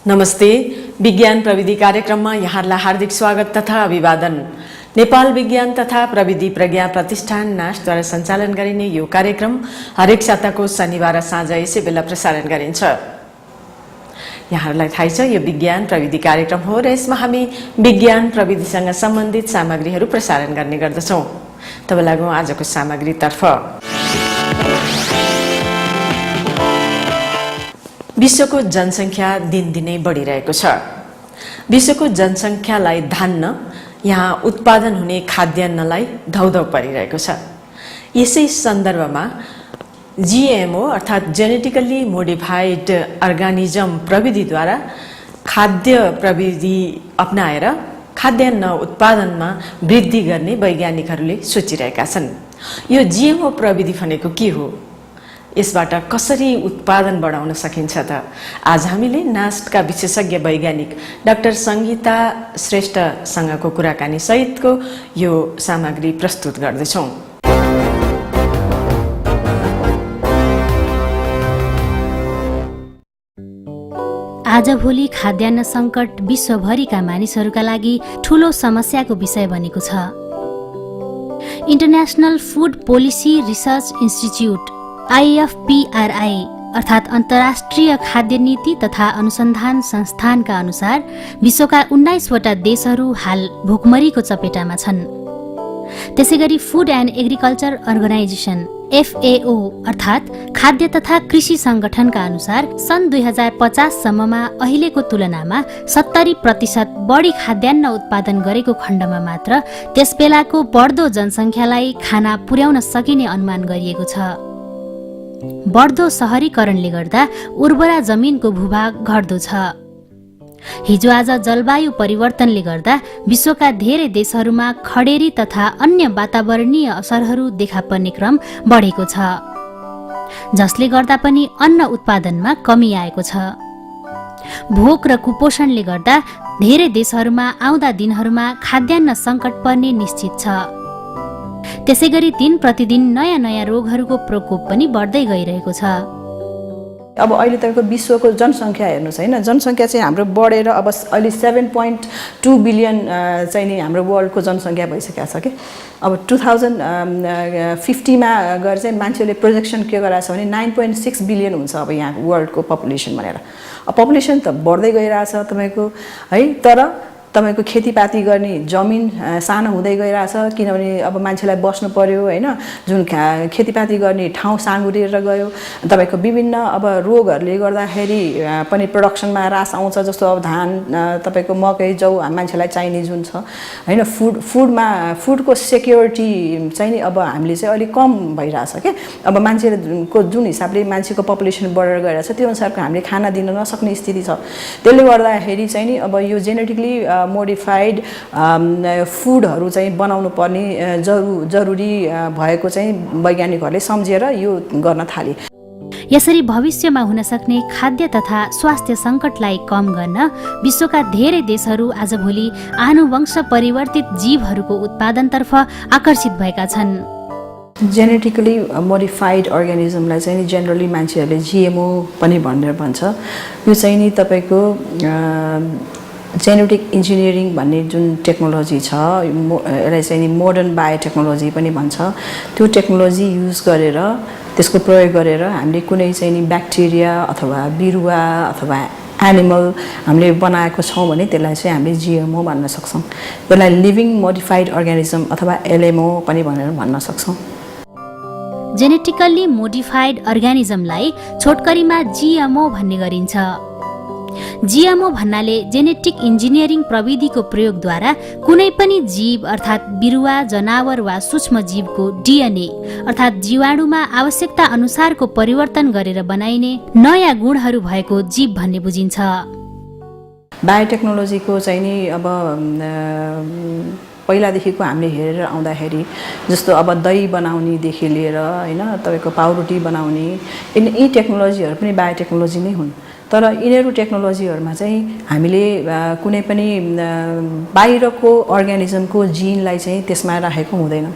नमस्ते। विज्ञान प्रविधि कार्यक्रममा यहाँलाई हार्दिक स्वागत तथा अभिवादन। नेपाल विज्ञान तथा प्रविधि प्रज्ञा प्रतिष्ठान नासद्वारा सञ्चालन गरिने यो कार्यक्रम हरेक साताको शनिबार साँझ यसै बेला प्रसारण गरिन्छ। यहाँहरूलाई थाहै छ यो विज्ञान प्रविधि कार्यक्रम हो र यसमा हामी विज्ञान प्रविधिसँग सम्बन्धित सामग्रीहरू प्रसारण गर्ने गर्दछौँ। तब लागौँ आजको सामग्रीतर्फ। विश्वको जनसङ्ख्या दिनदिनै बढिरहेको छ। विश्वको जनसङ्ख्यालाई धान्न यहाँ उत्पादन हुने खाद्यान्नलाई धौधौ परिरहेको छ। यसै सन्दर्भमा जीएमओ अर्थात् जेनेटिकली मोडिफाइड अर्गानिजम प्रविधिद्वारा खाद्य प्रविधि अपनाएर खाद्यान्न उत्पादनमा वृद्धि गर्ने वैज्ञानिकहरूले सोचिरहेका छन्। यो जीएमओ प्रविधि भनेको के हो? यसबाट कसरी उत्पादन बढाउन सकिन्छ त? आज हामीले नास्टका विशेषज्ञ वैज्ञानिक डाक्टर सङ्गीता श्रेष्ठसँगको कुराकानी सहितको यो सामग्री प्रस्तुत गर्दैछौँ। आजभोलि खाद्यान्न सङ्कट विश्वभरिका मानिसहरूका लागि ठूलो समस्याको विषय बनेको छ। International food policy research institute IFPRI अर्थात् अन्तर्राष्ट्रिय खाद्य नीति तथा अनुसन्धान संस्थानका अनुसार विश्वका 19 वटा देशहरू हाल भोकमरीको चपेटामा छन्। त्यसैगरी food and agriculture organisation FAO अर्थात् खाद्य तथा कृषि संगठनका अनुसार सन् 2050 सम्ममा अहिलेको तुलनामा 70% बढी खाद्यान्न उत्पादन गरेको खण्डमा मात्र त्यसबेलाको बढ्दो जनसङ्ख्यालाई खाना पुर्याउन सकिने अनुमान गरिएको छ। बढ्दो शहरीकरणले गर्दा उर्वरा जमिनको भूभाग घट्दो छ। हिजो आज जलवायु परिवर्तनले गर्दा विश्वका धेरै देशहरूमा खडेरी तथा अन्य वातावरणीय असरहरू देखा पर्ने क्रम बढेको छ, जसले गर्दा पनि अन्न उत्पादनमा कमी आएको छ। भोक र कुपोषणले गर्दा धेरै देशहरूमा आउँदा दिनहरूमा खाद्यान्न सङ्कट पर्ने निश्चित छ। त्यसैगरी दिन प्रतिदिन नयाँ नयाँ रोगहरूको प्रकोप पनि बढ्दै गइरहेको छ। अब अहिले तपाईँको विश्वको जनसङ्ख्या हेर्नुहोस् होइन, जनसङ्ख्या चाहिँ हाम्रो बढेर अब अहिले 7.2 बिलियन चाहिँ नि हाम्रो वर्ल्डको जनसङ्ख्या भइसकेको छ कि। अब 2050 गएर चाहिँ मान्छेले प्रोजेक्सन के गराएको छ भने 9.6 बिलियन हुन्छ अब यहाँ वर्ल्डको पपुलेसन भनेर। अब पपुलेसन त बढ्दै गइरहेछ तपाईँको है, तर तपाईँको खेतीपाती गर्ने जमिन सानो हुँदै गइरहेछ, किनभने अब मान्छेलाई बस्नु पर्यो होइन, जुन खेतीपाती गर्ने ठाउँ साँगुरिएर गयो। तपाईँको विभिन्न अब रोगहरूले गर्दाखेरि पनि प्रोडक्सनमा ह्रास आउँछ, जस्तो अब धान तपाईँको मकै जौ मान्छेलाई चाहिने जुन छ होइन, फुडको सेक्युरिटी चाहिँ नि अब हामीले चाहिँ अलिक कम भइरहेछ क्या। अब मान्छेको जुन हिसाबले मान्छेको पपुलेसन बढेर गइरहेछ त्यो अनुसारको हामीले खाना दिन नसक्ने स्थिति छ। त्यसले गर्दाखेरि चाहिँ नि अब यो जेनेटिकली मोडिफाइड फुडहरू चाहिँ बनाउनु पर्ने जरुरी भएको चाहिँ वैज्ञानिकहरूले सम्झेर यो गर्न थाले। यसरी भविष्यमा हुन सक्ने खाद्य तथा स्वास्थ्य सङ्कटलाई कम गर्न विश्वका धेरै देशहरू आजभोलि आनुवंश परिवर्तित जीवहरूको उत्पादनतर्फ आकर्षित भएका छन्। जेनेटिकली मोडिफाइड अर्गानिजमलाई चाहिँ नि जेनरली मान्छेहरूले GMO पनि भनेर भन्छ। यो चाहिँ नि तपाईँको जेनेटिक इन्जिनियरिङ भन्ने जुन टेक्नोलोजी छ, यसलाई चाहिँ नि मोडर्न बायोटेक्नोलोजी पनि भन्छ। त्यो टेक्नोलोजी युज गरेर त्यसको प्रयोग गरेर हामीले कुनै चाहिँ नि ब्याक्टेरिया अथवा बिरुवा अथवा एनिमल हामीले बनाएको छौँ भने त्यसलाई चाहिँ हामीले GMO भन्न सक्छौँ। त्यसलाई लिभिङ मोडिफाइड अर्गानिजम अथवा LMO पनि भनेर भन्न सक्छौँ। जेनेटिकल्ली मोडिफाइड अर्गानिजमलाई छोटकरीमा GMO भन्ने गरिन्छ। GMO भन्नाले जेनेटिक इन्जिनियरिङ प्रविधिको प्रयोगद्वारा कुनै पनि जीव अर्थात् बिरुवा, जनावर वा सूक्ष्म जीवको DNA अर्थात् जीवाणुमा आवश्यकता अनुसारको परिवर्तन गरेर बनाइने नयाँ गुणहरू भएको जीव भन्ने बुझिन्छ। बायोटेक्नोलोजीको चाहिँ नि अब पहिलादेखिको हामीले हेरेर आउँदाखेरि जस्तो अब दही बनाउनेदेखि लिएर होइन तपाईँको पाउरोटी बनाउने यी टेक्नोलोजीहरू पनि बायोटेक्नोलोजी नै हुन्। तर यिनीहरू टेक्नोलोजीहरूमा चाहिँ हामीले कुनै पनि बाहिरको अर्ग्यानिजमको जिनलाई चाहिँ त्यसमा राखेको हुँदैन।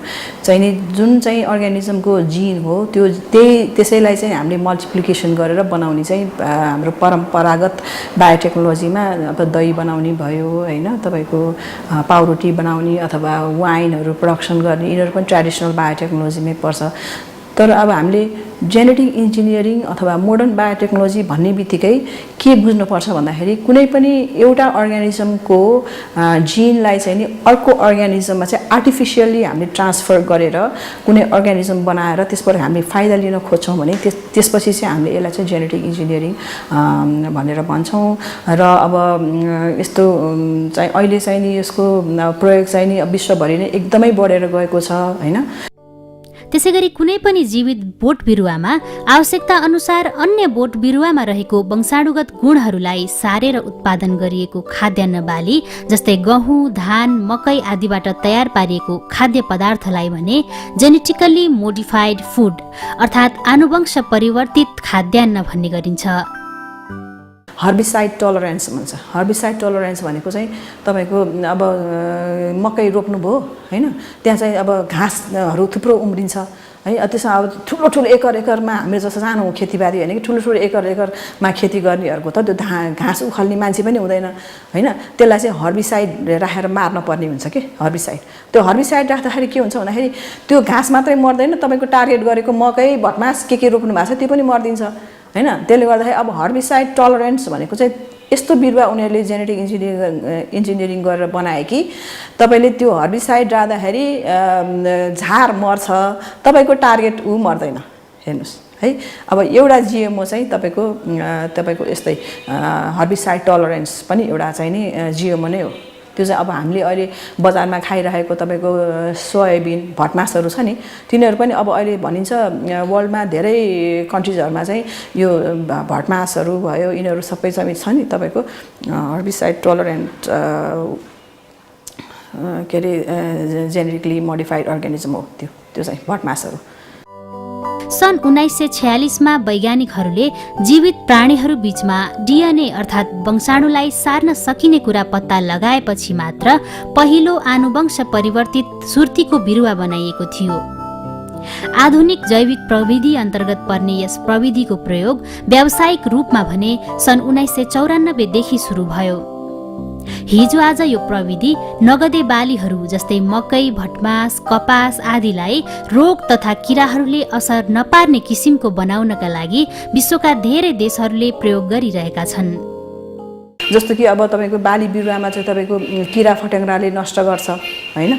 चाहिँ नि जुन चाहिँ अर्ग्यानिजमको जिन हो त्यसैलाई चाहिँ हामीले मल्टिप्लिकेसन गरेर बनाउने चाहिँ हाम्रो परम्परागत बायोटेक्नोलोजीमा अब दही बनाउने भयो हैन, तपाईँको पाउरोटी बनाउने अथवा वाइनहरू प्रोडक्सन गर्ने यिनीहरू पनि ट्रेडिसनल बायोटेक्नोलोजीमै पर्छ। तर अब हामीले जेनेटिक इन्जिनियरिङ अथवा मोडर्न बायोटेक्नोलोजी भन्ने बित्तिकै के बुझ्नुपर्छ भन्दाखेरि कुनै पनि एउटा अर्ग्यानिजमको जिनलाई चाहिँ नि अर्को अर्ग्यानिजममा चाहिँ आर्टिफिसियली हामीले ट्रान्सफर गरेर कुनै अर्ग्यानिजम बनाएर त्यसबाट हामीले फाइदा लिन खोज्छौँ भने त्यसपछि चाहिँ हामीले यसलाई चाहिँ जेनेटिक इन्जिनियरिङ भनेर भन्छौँ। र अब यस्तो चाहिँ अहिले चाहिँ नि यसको प्रयोग चाहिँ नि विश्वभरि नै एकदमै बढेर गएको छ हैन। त्यसैगरी कुनै पनि जीवित बोट बिरुवामा आवश्यकता अनुसार अन्य बोट बिरुवामा रहेको वंशाणुगत गुणहरूलाई सारेर उत्पादन गरिएको खाद्यान्न बाली जस्तै गहुँ, धान, मकै आदिबाट तयार पारिएको खाद्य पदार्थलाई भने जेनेटिकल्ली मोडिफाइड फुड अर्थात् आनुवंश परिवर्तित खाद्यान्न भन्ने गरिन्छ। हर्बिसाइड टलरेन्स भन्छ। हर्बिसाइड टलरेन्स भनेको चाहिँ तपाईँको अब मकै रोप्नुभयो हैन, त्यहाँ चाहिँ अब घाँसहरू थुप्रो उम्रिन्छ है। त्यसमा अब ठुलो ठुलो एकरमा हाम्रो जस्तो सानो खेतीबारी होइन कि ठुलो ठुलो एकरमा खेती गर्नेहरूको त त्यो घाँस उखाल्ने मान्छे पनि हुँदैन हैन। त्यसलाई चाहिँ हर्बिसाइड राखेर मार्न पर्ने हुन्छ कि हर्बिसाइड। त्यो हर्बिसाइड राख्दाखेरि के हुन्छ भन्दाखेरि त्यो घाँस मात्रै मर्दैन, तपाईँको टार्गेट गरेको मकै भटमास के रोप्नु भएको छ त्यो पनि मर्दिन्छ हैन। त्यसले गर्दाखेरि अब हर्बिसाइड टलरेन्स भनेको चाहिँ यस्तो बिरुवा उनीहरूले जेनेटिक इन्जिनियरिङ गरेर बनाए कि तपाईँले त्यो हर्बिसाइड राख्दाखेरि झार मर्छ, तपाईँको टार्गेट मर्दैन। हेर्नुहोस् है, अब एउटा जिएमओ चाहिँ तपाईँको यस्तै हर्बिसाइड टलरेन्स पनि एउटा चाहिँ नि जिएमओ नै हो। त्यो चाहिँ अब हामीले अहिले बजारमा खाइरहेको तपाईँको सोयाबिन भटमासहरू छ नि, तिनीहरू पनि अब अहिले भनिन्छ वर्ल्डमा धेरै कन्ट्रिजहरूमा चाहिँ यो भटमासहरू भयो यिनीहरू सबै चाहिँ छ नि तपाईँको हर्बिसाइड टलरेन्ट के अरे जेनेटिकली मोडिफाइड अर्ग्यानिजम हो त्यो चाहिँ भटमासहरू। सन् 1946 मा वैज्ञानिकहरूले जीवित प्राणीहरू बीचमा डीएनए अर्थात् वंशाणुलाई सार्न सकिने कुरा पत्ता लगाएपछि मात्र पहिलो आनुवंश परिवर्तित सुर्तीको बिरुवा बनाइएको थियो। आधुनिक जैविक प्रविधि अन्तर्गत पर्ने यस प्रविधिको प्रयोग व्यावसायिक रूपमा भने सन् 1994 देखि सुरु भयो। हिजो आज यो प्रविधि नगदे बालीहरू जस्तै मकै, भटमास, कपास आदिलाई रोग तथा किराहरूले असर नपार्ने किसिमको बनाउनका लागि विश्वका धेरै देशहरूले प्रयोग गरिरहेका छन्। जस्तो कि अब तपाईँको बाली बिरुवामा चाहिँ तपाईँको किरा फट्याङ्ग्राले नष्ट गर्छ हैन।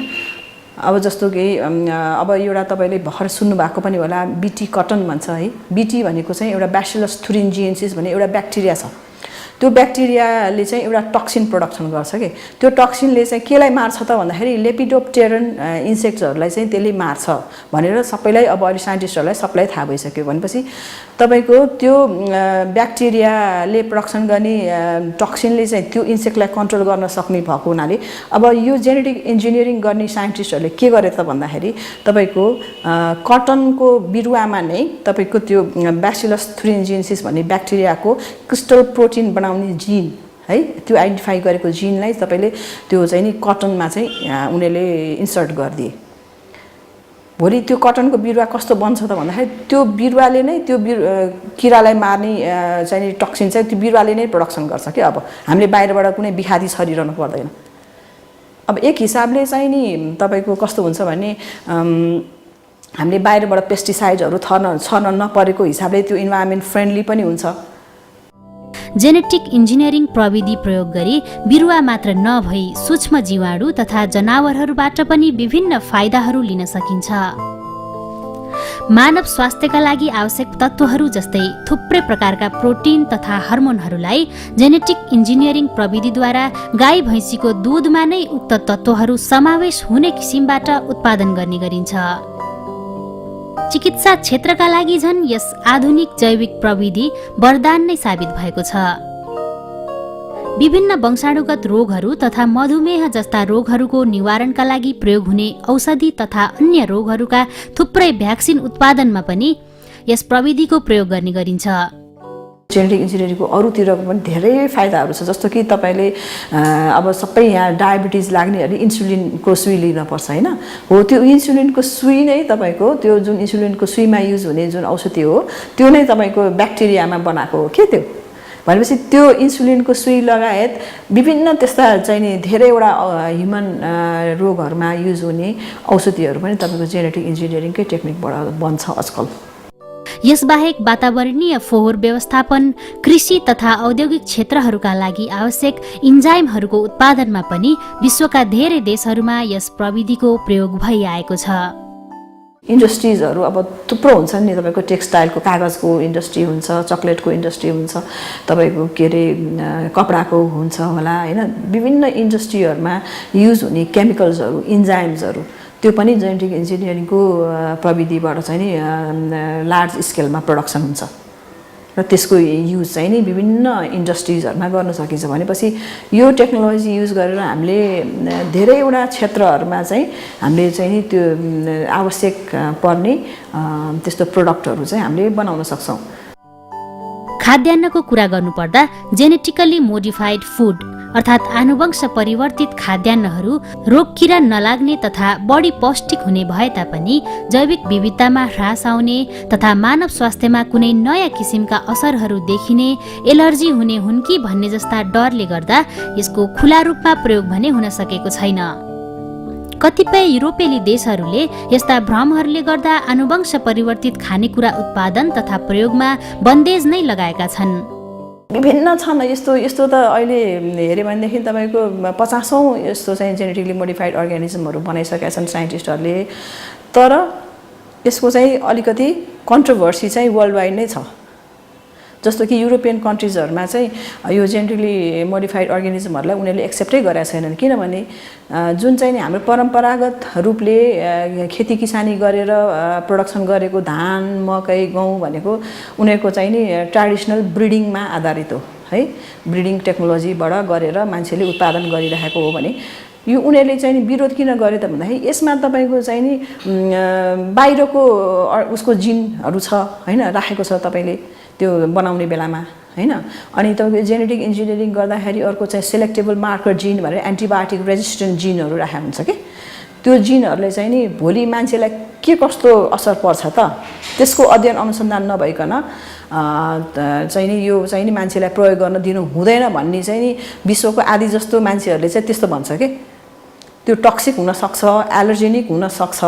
अब जस्तो कि अब एउटा तपाईँले भर्खर सुन्नुभएको पनि होला बीटी कटन भन्छ है। बीटी भनेको चाहिँ एउटा ब्यासिलस थुरिन्जिएन्सिस भन्ने एउटा ब्याक्टेरिया छ। त्यो ब्याक्टेरियाले चाहिँ एउटा टक्सिन प्रोडक्सन गर्छ कि त्यो टक्सिनले चाहिँ केलाई मार्छ त भन्दाखेरि लेपिडोप्टेरन इन्सेक्ट्सहरूलाई चाहिँ त्यसले मार्छ भनेर सबैलाई अब अहिले साइन्टिस्टहरूलाई सबलाई थाहा भइसक्यो। भनेपछि तपाईँको त्यो ब्याक्टेरियाले प्रोडक्सन गर्ने टक्सिनले चाहिँ त्यो इन्सेक्टलाई कन्ट्रोल गर्न सक्ने भएको हुनाले अब यो जेनेटिक इन्जिनियरिङ गर्ने साइन्टिस्टहरूले के गरे त भन्दाखेरि तपाईँको कटनको बिरुवामा नै तपाईँको त्यो ब्यासिलस थुरिन्जिएन्सिस भन्ने ब्याक्टेरियाको क्रिस्टल प्रोटिन बनाउने जिन है, त्यो आइडेन्टिफाई गरेको जिनलाई तपाईँले त्यो चाहिँ नि कटनमा चाहिँ उनीहरूले इन्सर्ट गरिदिए। भोलि त्यो कटनको बिरुवा कस्तो बन्छ त भन्दाखेरि त्यो बिरुवाले नै त्यो किरालाई मार्ने चाहिँ नि टक्सिन चाहिँ त्यो बिरुवाले नै प्रोडक्सन गर्छ कि अब हामीले बाहिरबाट कुनै बिखादी छरिरहनु पर्दैन। अब एक हिसाबले चाहिँ नि तपाईँको कस्तो हुन्छ भने हामीले बाहिरबाट पेस्टिसाइडहरू छर्न नपरेको हिसाबले त्यो इन्भाइरोमेन्ट फ्रेन्डली पनि हुन्छ। जेनेटिक इन्जिनियरिङ प्रविधि प्रयोग गरी बिरुवा मात्र नभई सूक्ष्म जीवाणु तथा जनावरहरूबाट पनि विभिन्न फाइदाहरू लिन सकिन्छ। मानव स्वास्थ्यका लागि आवश्यक तत्त्वहरू जस्तै थुप्रै प्रकारका प्रोटिन तथा हर्मोनहरूलाई जेनेटिक इन्जिनियरिङ प्रविधिद्वारा गाई भैँसीको दूधमा नै उक्त तत्त्वहरू समावेश हुने किसिमबाट उत्पादन गर्ने गरिन्छ। चिकित्सा क्षेत्रका लागि झन् यस आधुनिक जैविक प्रविधि वरदान नै साबित भएको छ। विभिन्न वंशाणुगत रोगहरू तथा मधुमेह जस्ता रोगहरूको निवारणका लागि प्रयोग हुने औषधि तथा अन्य रोगहरूका थुप्रै भ्याक्सिन उत्पादनमा पनि यस प्रविधिको प्रयोग गर्ने गरिन्छ। जेनेटिक इन्जिनियरिङको अरूतिर पनि धेरै फाइदाहरू छ। जस्तो कि तपाईँले अब सबै यहाँ डायबिटिज लाग्नेहरूले इन्सुलिनको सुई लिनुपर्छ होइन, हो त्यो इन्सुलिनको सुई नै तपाईँको त्यो जुन इन्सुलिनको सुईमा युज हुने जुन औषधि हो त्यो नै तपाईँको ब्याक्टेरियामा बनाएको हो के त्यो भनेपछि त्यो इन्सुलिनको सुई लगायत विभिन्न त्यस्ता चाहिँ नि धेरैवटा ह्युमन रोगहरूमा युज हुने औषधिहरू पनि तपाईँको जेनेटिक इन्जिनियरिङकै टेक्निकबाट बन्छ आजकल। यसबाहेक वातावरणीय फोहोर व्यवस्थापन, कृषि तथा औद्योगिक क्षेत्रहरूका लागि आवश्यक इन्जाइमहरूको उत्पादनमा पनि विश्वका धेरै देशहरूमा यस प्रविधिको प्रयोग भइआएको छ। इन्डस्ट्रिजहरू अब थुप्रो हुन्छन् नि, तपाईँको टेक्सटाइलको कागजको इन्डस्ट्री हुन्छ, चक्लेटको इन्डस्ट्री हुन्छ, तपाईँको के अरे कपडाको हुन्छ होला होइन, विभिन्न इन्डस्ट्रीहरूमा युज हुने केमिकल्सहरू, इन्जाइम्सहरू त्यो पनि जेनेटिक इन्जिनियरिङको प्रविधिबाट चाहिँ नि लार्ज स्केलमा प्रोडक्सन हुन्छ र त्यसको युज चाहिँ नि विभिन्न इन्डस्ट्रिजहरूमा गर्न सकिन्छ। भनेपछि यो टेक्नोलोजी युज गरेर हामीले धेरैवटा क्षेत्रहरूमा चाहिँ हामीले चाहिँ नि त्यो आवश्यक पर्ने त्यस्तो प्रोडक्टहरू चाहिँ हामीले बनाउन सक्छौँ। खाद्यान्नको कुरा गर्नुपर्दा जेनेटिकली मोडिफाइड फुड अर्थात् आनुवंश परिवर्तित खाद्यान्नहरू रोग किरा नलाग्ने तथा बढी पौष्टिक हुने भए तापनि जैविक विविधतामा ह्रास आउने तथा मानव स्वास्थ्यमा कुनै नयाँ किसिमका असरहरू देखिने, एलर्जी हुने हुन् कि भन्ने जस्ता डरले गर्दा यसको खुला रूपमा प्रयोग भने हुन सकेको छैन। कतिपय युरोपेली देशहरूले यस्ता भ्रमहरूले गर्दा आनुवंश परिवर्तित खानेकुरा उत्पादन तथा प्रयोगमा बन्देज नै लगाएका छन्। विभिन्न छन् यस्तो यस्तो त अहिले हेऱ्यो भनेदेखि तपाईँको 50औं यस्तो चाहिँ जेनेटिकली मोडिफाइड अर्गानिजमहरू बनाइसकेका छन् साइन्टिस्टहरूले। तर यसको चाहिँ अलिकति कन्ट्रोभर्सी चाहिँ वर्ल्ड वाइड नै छ। जस्तो कि युरोपियन कन्ट्रिजहरूमा चाहिँ यो जेनेटिकली मोडिफाइड अर्गानिजमहरूलाई उनीहरूले एक्सेप्टै गरेका छैनन्, किनभने जुन चाहिँ नि हाम्रो परम्परागत रूपले खेती किसानी गरेर प्रोडक्सन गरेको धान, मकै, गहुँ भनेको उनीहरूको चाहिँ नि ट्रेडिसनल ब्रिडिङमा आधारित हो है, ब्रिडिङ टेक्नोलोजीबाट गरेर मान्छेले उत्पादन गरिरहेको हो भने यो उनीहरूले चाहिँ नि विरोध किन गरे त भन्दाखेरि यसमा तपाईँको चाहिँ नि बाहिरको उसको जिनहरू छ होइन, राखेको छ तपाईँले त्यो बनाउने बेलामा होइन। अनि तपाईँको जेनेटिक इन्जिनियरिङ गर्दाखेरि अर्को चाहिँ सेलेक्टेबल मार्कर जिन भनेर एन्टिबायोटिक रेजिस्टेन्ट जिनहरू राखेको हुन्छ कि त्यो जिनहरूले चाहिँ नि भोलि मान्छेलाई के कस्तो असर पर्छ त त्यसको अध्ययन अनुसन्धान नभइकन चाहिँ नि यो चाहिँ नि मान्छेलाई प्रयोग गर्न दिनु हुँदैन भन्ने चाहिँ नि विश्वको आधी जस्तो मान्छेहरूले चाहिँ त्यस्तो भन्छ कि त्यो टक्सिक हुनसक्छ, एलर्जेनिक हुनसक्छ।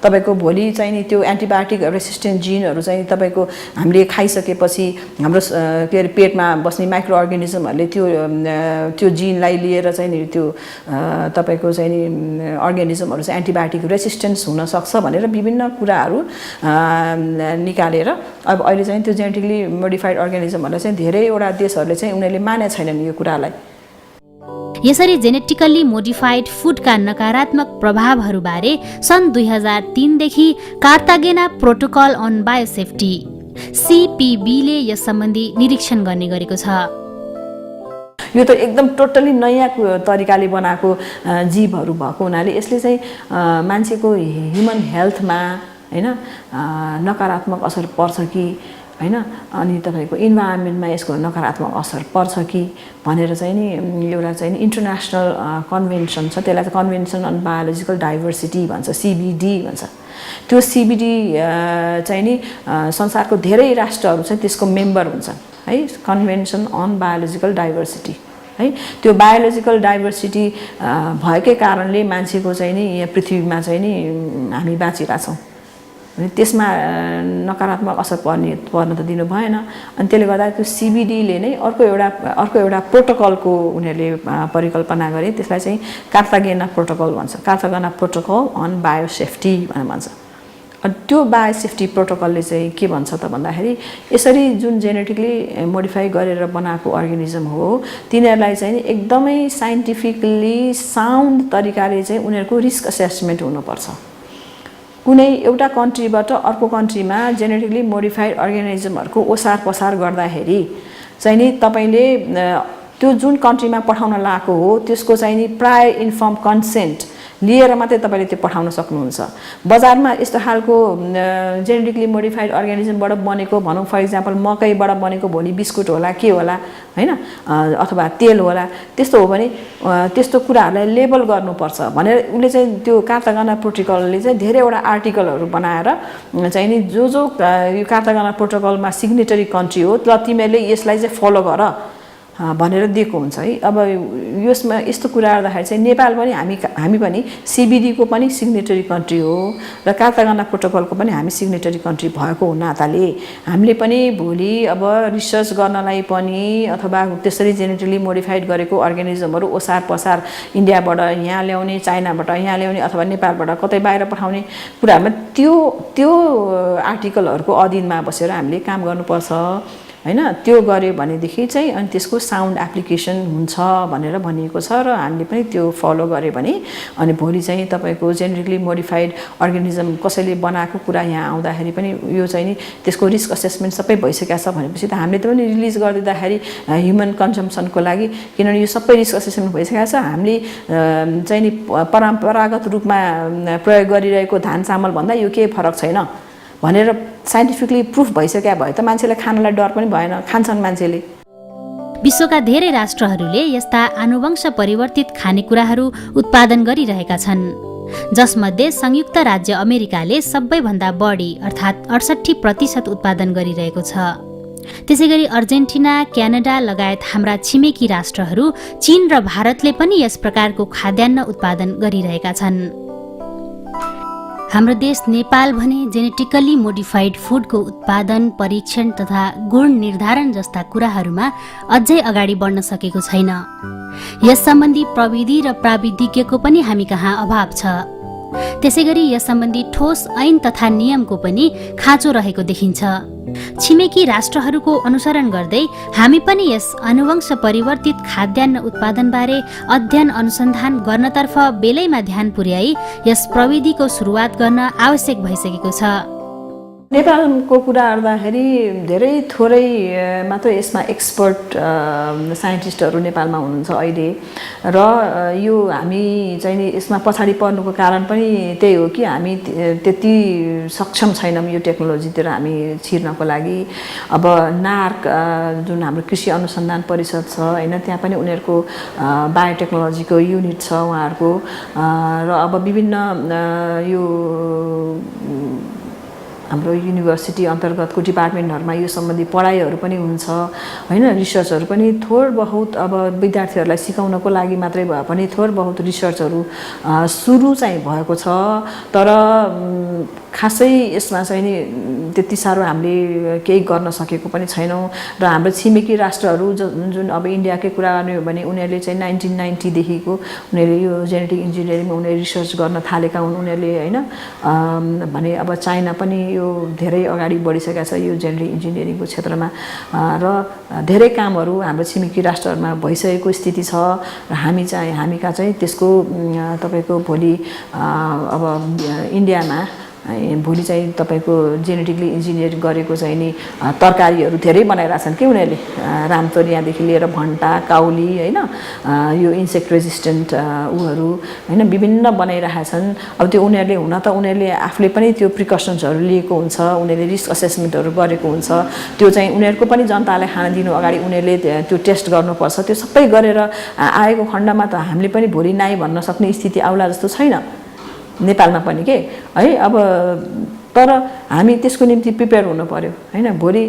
तपाईँको भोलि चाहिँ नि त्यो एन्टिबायोटिक रेसिस्टेन्ट जिनहरू चाहिँ तपाईँको हामीले खाइसकेपछि हाम्रो के अरे पेटमा बस्ने माइक्रो अर्गानिजमहरूले त्यो जिनलाई लिएर चाहिँ नि त्यो तपाईँको चाहिँ नि अर्गानिजमहरू चाहिँ एन्टिबायोटिक रेसिस्टेन्स हुनसक्छ भनेर विभिन्न कुराहरू निकालेर अब अहिले चाहिँ त्यो जेनेटिकली मोडिफाइड अर्गानिजमहरूलाई चाहिँ धेरैवटा देशहरूले चाहिँ उनीहरूले माने छैनन् यो कुरालाई। यसरी जेनेटिकली मोडिफाइड फुडका नकारात्मक प्रभावहरूबारे सन् 2003 देखि कार्तागेना प्रोटोकल अन बायोसेफ्टी CPBले यस सम्बन्धी निरीक्षण गर्ने गरेको छ। यो त एकदम टोटली नयाँ तरिकाले बनाएको जीवहरू भएको हुनाले यसले चाहिँ मान्छेको ह्युमन हेल्थमा होइन नकारात्मक असर पर्छ कि होइन, अनि तपाईँको इन्भाइरोमेन्टमा यसको नकारात्मक असर पर्छ कि भनेर चाहिँ नि एउटा चाहिँ नि इन्टरनेसनल कन्भेन्सन छ, त्यसलाई चाहिँ कन्भेन्सन अन बायोलोजिकल डाइभर्सिटी भन्छ, CBD भन्छ। त्यो CBD चाहिँ नि संसारको धेरै राष्ट्रहरू चाहिँ त्यसको मेम्बर हुन्छन् है, कन्भेन्सन अन बायोलोजिकल डाइभर्सिटी है। त्यो बायोलोजिकल डाइभर्सिटी भएकै कारणले मान्छेको चाहिँ नि यहाँ पृथ्वीमा चाहिँ नि हामी बाँचिरहेका छौँ, त्यसमा नकारात्मक असर पर्न त दिनु भएन। अनि त्यसले गर्दा त्यो CBDले नै अर्को एउटा प्रोटोकलको उनीहरूले परिकल्पना गरे, त्यसलाई चाहिँ कार्तागेना प्रोटोकल भन्छ, कार्तागेना प्रोटोकल अन बायोसेफ्टी भनेर भन्छ। अनि त्यो बायोसेफ्टी प्रोटोकलले चाहिँ के भन्छ त भन्दाखेरि यसरी जुन जेनेटिकली मोडिफाई गरेर बनाएको अर्गानिजम हो तिनीहरूलाई चाहिँ एकदमै साइन्टिफिकली साउन्ड तरिकाले चाहिँ उनीहरूको रिस्क असेसमेन्ट हुनुपर्छ। कुनै एउटा कन्ट्रीबाट अर्को कन्ट्रीमा जेनेटिकली मोडिफाइड अर्गानिजमहरूको ओसार पसार गर्दाखेरि चाहिँ नि तपाईँले त्यो जुन कन्ट्रीमा पठाउन लागेको हो त्यसको चाहिँ नि प्रायर इन्फर्म कन्सेन्ट लिएर मात्रै तपाईँले त्यो पठाउन सक्नुहुन्छ। बजारमा यस्तो खालको जेनेटिकली मोडिफाइड अर्गानिजमबाट बनेको भनौँ फर इक्जाम्पल मकैबाट बनेको भोलि बिस्कुट होला के होला हैन अथवा तेल होला त्यस्तो हो भने त्यस्तो कुराहरूलाई लेबल गर्नुपर्छ भनेर उसले चाहिँ त्यो कार्तागाना प्रोटोकलले चाहिँ धेरैवटा आर्टिकलहरू बनाएर चाहिँ नि जो यो कार्तागाना प्रोटोकलमा सिग्नेटरी कन्ट्री हो र तिमीहरूले यसलाई चाहिँ फलो गर भनेर दिएको हुन्छ है। अब यसमा यस्तो कुरा गर्दाखेरि चाहिँ नेपाल पनि हामी पनि CBD को पनि सिग्नेटरी कन्ट्री हो र कार्तागाना प्रोटोकलको पनि हामी सिग्नेटरी कन्ट्री भएको नाताले हामीले पनि भोलि अब रिसर्च गर्नलाई पनि अथवा त्यसरी जेनेटिकली मोडिफाइड गरेको अर्गानिजमहरू ओसार पसार इन्डियाबाट यहाँ ल्याउने चाइनाबाट यहाँ ल्याउने अथवा नेपालबाट कतै बाहिर पठाउने कुरामा त्यो आर्टिकलहरूको अधीनमा बसेर हामीले काम गर्नुपर्छ हैन। त्यो गर्यो भनेदेखि चाहिँ अनि त्यसको साउन्ड एप्लिकेसन हुन्छ भनेर भनिएको छ र हामीले पनि त्यो फलो गर्यो भने अनि भोलि चाहिँ तपाईको जेनेटिकली मोडिफाइड अर्गानिजम कसैले बनाएको कुरा यहाँ आउँदाखेरि पनि यो चाहिँ नि त्यसको रिस्क असेसमेन्ट सबै भइसकेको छ भनेपछि त हामीले त पनि रिलिज गरिदिँदाखेरि ह्युमन कन्जम्पसनको लागि किनभने यो सबै रिस्क असेसमेन्ट भइसकेको छ। हामीले चाहिँ नि परम्परागत रूपमा प्रयोग गरिरहेको धान चामल भन्दा यो केही फरक छैन भनेर साइन्टिफिकली प्रुफ भइसक्या भए त मान्छेलाई खानलाई डर पनि भएन, खान्छन् मान्छेले। विश्वका धेरै राष्ट्रहरूले यस्ता आनुवंश परिवर्तित खानेकुराहरू उत्पादन गरिरहेका छन् जसमध्ये संयुक्त राज्य अमेरिकाले सबैभन्दा बढी अर्थात् 68% उत्पादन गरिरहेको छ। त्यसैगरी अर्जेन्टिना, क्यानाडा लगायत हाम्रा छिमेकी राष्ट्रहरू चीन र भारतले पनि यस प्रकारको खाद्यान्न उत्पादन गरिरहेका छन्। हाम्रो देश नेपाल भने जेनेटिकली मोडिफाइड फुडको उत्पादन, परीक्षण तथा गुण निर्धारण जस्ता कुराहरूमा अझै अगाडि बढ्न सकेको छैन। यस सम्बन्धी प्रविधि र प्राविधिज्ञको पनि हामी कहाँ अभाव छ। त्यसैगरी यस सम्बन्धी ठोस ऐन तथा नियमको पनि खाँचो रहेको देखिन्छ। छिमेकी राष्ट्रहरूको अनुसरण गर्दै हामी पनि यस आनुवंश परिवर्तित खाद्यान्न उत्पादनबारे अध्ययन अनुसन्धान गर्नतर्फ बेलैमा ध्यान पुर्याई यस प्रविधिको सुरुवात गर्न आवश्यक भइसकेको छ। नेपालको कुरा गर्दाखेरि धेरै थोरै मात्र यसमा एक्सपर्ट साइन्टिस्टहरू नेपालमा हुनुहुन्छ अहिले र यो हामी चाहिँ नि यसमा पछाडि पर्नुको कारण पनि त्यही हो कि हामी त्यति सक्षम छैनौँ यो टेक्नोलोजीतिर हामी छिर्नको लागि। अब नार्क जुन हाम्रो कृषि अनुसन्धान परिषद छ हैन त्यहाँ पनि उनीहरूको बायोटेक्नोलोजीको युनिट छ उहाँहरूको र अब विभिन्न यो हाम्रो युनिभर्सिटी अन्तर्गतको डिपार्टमेन्टहरुमा यो सम्बन्धी पढाइहरू पनि हुन्छ हैन रिसर्चहरू पनि थोर बहुत अब विद्यार्थीहरूलाई सिकाउनको लागि मात्रै भए पनि थोर बहुत रिसर्चहरू सुरु चाहिँ भएको छ तर खासै यसमा चाहिँ नि त्यति सारो हामीले केही गर्न सकेको पनि छैनौं र हाम्रो छिमेकी राष्ट्रहरू जुन अब इन्डियाकै कुरा गर्ने हो भने उनीहरूले चाहिँ 1990 देखिको उनीहरूले यो जेनेटिक इन्जिनियरिङमा उनीहरूले रिसर्च गर्न थालेका हुन् उनीहरूले हैन भने अब चाइना पनि यो धेरै अगाडि बढिसकेको छ यो जेनेटिक इन्जिनियरिङको क्षेत्रमा र धेरै कामहरू हाम्रो छिमेकी राष्ट्रहरुमा भइसकेको स्थिति छ र हामीका चाहिँ त्यसको तपाईको भोलि अब इन्डियामा भोलि चाहिँ तपाईको जेनेटिकली इन्जिनियरिङ गरेको चाहिँ नि तरकारीहरू धेरै बनाइराछन् के उनीहरूले रामतोरियादेखि लिएर भण्टा काउली हैन यो इन्सेक्ट रेजिस्टेन्ट उहरू हैन विभिन्न बनाइराछन् अब त्यो उनीहरूले हुन त उनीहरूले आफूले पनि त्यो प्रिकसन्सहरू लिएको हुन्छ उनीहरूले रिस्क असेसमेन्टहरू गरेको हुन्छ त्यो चाहिँ उनीहरूको पनि जनतालाई खान दिनु अगाडि उनीहरूले त्यो टेस्ट गर्नुपर्छ त्यो सबै गरेर आएको खण्डमा त हामीले पनि भोलि नाइ भन्न सक्ने स्थिति आउला जस्तो छैन नेपालमा पनि के है अब तर हामी त्यसको निम्ति प्रिपेयर हुनु पर्यो हैन भोलि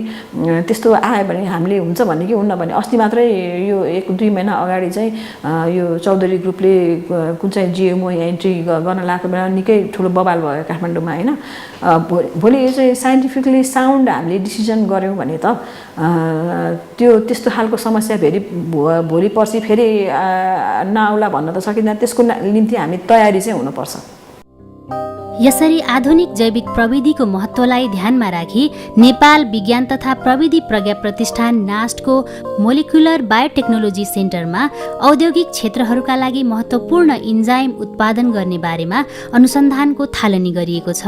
त्यस्तो आयो भने हामीले हुन्छ भन्ने कि हुन्न भने अस्ति मात्रै यो 1-2 महिना अगाडि चाहिँ यो चौधरी ग्रुपले कुन चाहिँ जिएमओ एन्ट्री गर्न लागेको बेला निकै ठुलो बवाल भयो काठमाडौँमा हैन भोलि यो चाहिँ साइन्टिफिकली साउन्ड हामीले डिसिजन गर्यौं भने त त्यो त्यस्तो खालको समस्या भोलि पर्सि फेरि नआउला भन्न त सकिदैन त्यसको निम्ति हामी तयारी चाहिँ हुनुपर्छ। यसरी आधुनिक जैविक प्रविधिको महत्त्वलाई ध्यानमा राखी नेपाल विज्ञान तथा प्रविधि प्रज्ञा प्रतिष्ठान नास्टको मोलिकुलर बायोटेक्नोलोजी सेन्टरमा औद्योगिक क्षेत्रहरूका लागि महत्त्वपूर्ण इन्जाइम उत्पादन गर्ने बारेमा अनुसन्धानको थालनी गरिएको छ।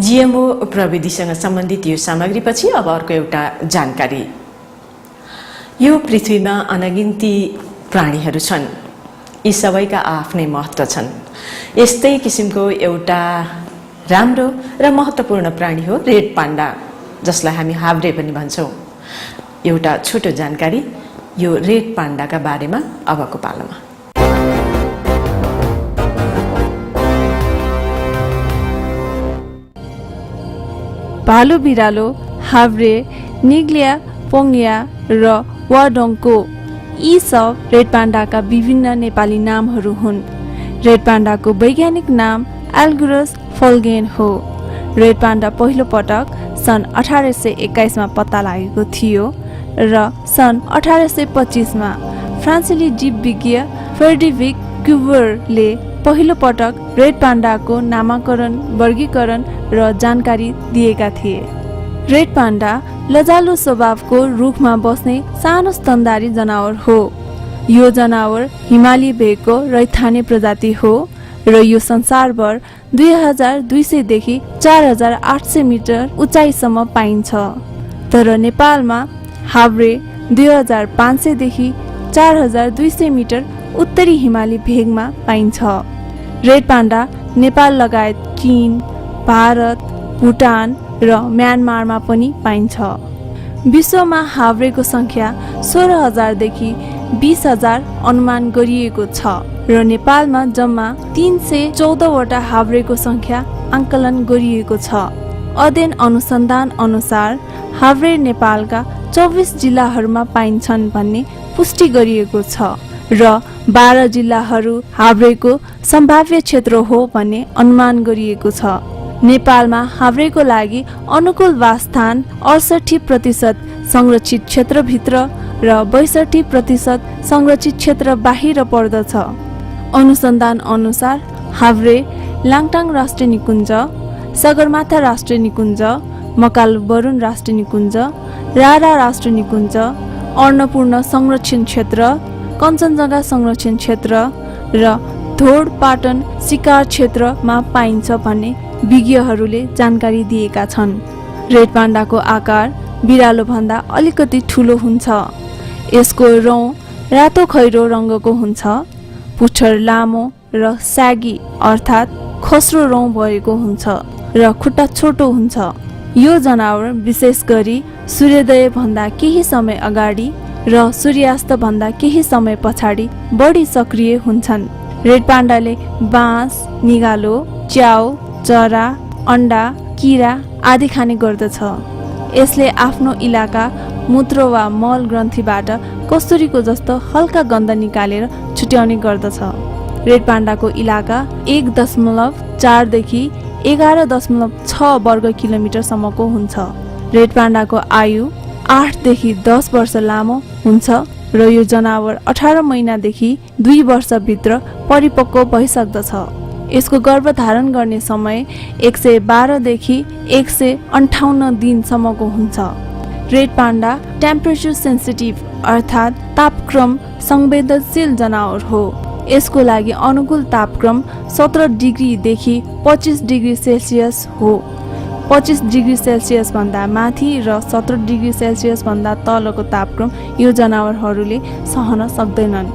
जीएमओ प्रविधिसँग सम्बन्धित यो सामग्रीपछि अब अर्को एउटा जानकारी। यो पृथ्वीमा अनगिन्ती प्राणीहरू छन्, यी सबैका आफ्नै महत्त्व छन्। यस्तै किसिमको एउटा राम्रो र महत्त्वपूर्ण प्राणी हो रेड पाण्डा, जसलाई हामी हाब्रे पनि भन्छौँ। एउटा छोटो जानकारी यो रेड पाण्डाका बारेमा अबको पालोमा। भालु बिरालो, हाब्रे, निग्लिया, पोङ्या र वाडोङ्को यी सब रेड पाण्डाका विभिन्न नेपाली नामहरू हुन्। रेड पाण्डाको वैज्ञानिक नाम एल्गुरस फोल्गेन हो। रेड पाण्डा पहिलो पटक सन् 1821 मा पत्ता लागेको थियो र सन् 1825 मा फ्रान्सेली जीवविज्ञ फ्रेडरिक क्युभरले पहिलो पटक रेड पाण्डाको नामाकरण, वर्गीकरण र जानकारी दिएका थिए। रेड पाण्डा लजालु स्वभावको रुखमा बस्ने सानो स्तनधारी जनावर हो। यो जनावर हिमाली भेगको रैथाने प्रजाति हो र यो संसारभर 2200 देखि 4800 मिटर उचाइसम्म पाइन्छ। तर नेपालमा हाब्रे 2500 देखि 4200 मिटर उत्तरी हिमाली भेगमा पाइन्छ। रेड पाण्डा नेपाल लगायत चीन, भारत, भुटान र म्यानमारमा पनि पाइन्छ। विश्वमा हाब्रेको संख्या 16,000 देखि 20,000 अनुमान गरिएको छ र नेपालमा जम्मा 314 वटा हाब्रेको संख्या आंकलन गरिएको छ। अध्ययन अनुसन्धान अनुसार हाब्रे नेपालका 24 जिल्लाहरूमा पाइन्छन् भन्ने पुष्टि गरिएको छ र 12 जिल्लाहरू हाब्रेको सम्भाव्य क्षेत्र हो भन्ने अनुमान गरिएको छ। नेपालमा हाब्रेको लागि अनुकूल वासस्थान 68% संरक्षित क्षेत्रभित्र र 62% संरक्षित क्षेत्र बाहिर पर्दछ। अनुसन्धान अनुसार हाब्रे लाङटाङ राष्ट्रिय निकुञ्ज, सगरमाथा राष्ट्रिय निकुञ्ज, मकालबरुन राष्ट्रिय निकुञ्ज, रारा राष्ट्रिय निकुञ्ज, अन्नपूर्ण संरक्षण क्षेत्र, कञ्चनजङ्घा संरक्षण क्षेत्र र धोडपाटन शिकार क्षेत्रमा पाइन्छ भन्ने विज्ञहरूले जानकारी दिएका छन्। रेड पाण्डाको आकार बिरालो भन्दा अलिकति ठुलो हुन्छ। यसको रौँ रातो खैरो रङ्गको हुन्छ। पुच्छर लामो र स्यागी अर्थात् खस्रो रौँ भएको हुन्छ र खुट्टा छोटो हुन्छ। यो जनावर विशेष गरी सूर्योदय भन्दा केही समय अगाडि र सूर्यास्त भन्दा केही समय पछाडि बढी सक्रिय हुन्छन्। रेड पाण्डाले बाँस, निगालो, च्याउ, चरा, अन्डा, किरा आदि खाने गर्दछ। यसले आफ्नो इलाका मूत्र वा मल ग्रन्थीबाट कस्तुरीको जस्तो हल्का गन्ध निकालेर छुट्याउने गर्दछ। रेड पाण्डाको इलाका 1.4 देखि 11.6 वर्ग किलोमिटरसम्मको हुन्छ। रेड पाण्डाको आयु 8 देखि 10 वर्ष लामो हुन्छ र यो जनावर 18 महिनादेखि 2 वर्षभित्र परिपक्व भइसक्दछ। यसको गर्भधारण गर्ने समय 112 देखि 158 दिनसम्मको हुन्छ। रेड पाण्डा टेम्परेचर सेन्सिटिभ अर्थात् तापक्रम संवेदनशील जनावर हो। यसको लागि अनुकूल तापक्रम 17 डिग्रीदेखि 25 डिग्री सेल्सियस हो। 25 डिग्री सेल्सियस भन्दा माथि र 17 डिग्री सेल्सियस भन्दा तलको तापक्रम यो जनावरहरूले सहन सक्दैनन्।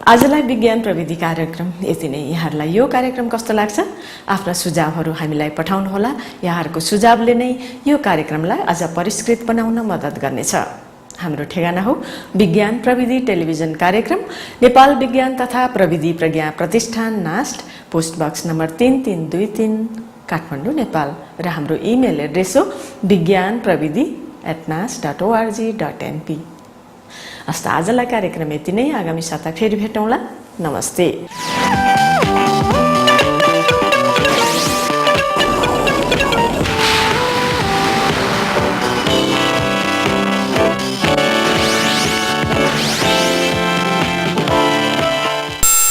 आजलाई विज्ञान प्रविधि कार्यक्रम यति नै। यहाँहरूलाई यो कार्यक्रम कस्तो लाग्छ? आफ्ना सुझावहरू हामीलाई पठाउनुहोला। यहाँहरूको सुझावले नै यो कार्यक्रमलाई अझ परिष्कृत बनाउन मद्दत गर्नेछ। हाम्रो ठेगाना हो विज्ञान प्रविधि टेलिभिजन कार्यक्रम, नेपाल विज्ञान तथा प्रविधि प्रज्ञा प्रतिष्ठान, NAST, post box number 3323, Kathmandu, Nepal. र हाम्रो इमेल एड्रेस हो vigyanpravidi@nas.org.np। हस्त आजलाई कार्यक्रम यति नै। आगामी साता फेरि भेटौँला। नमस्ते।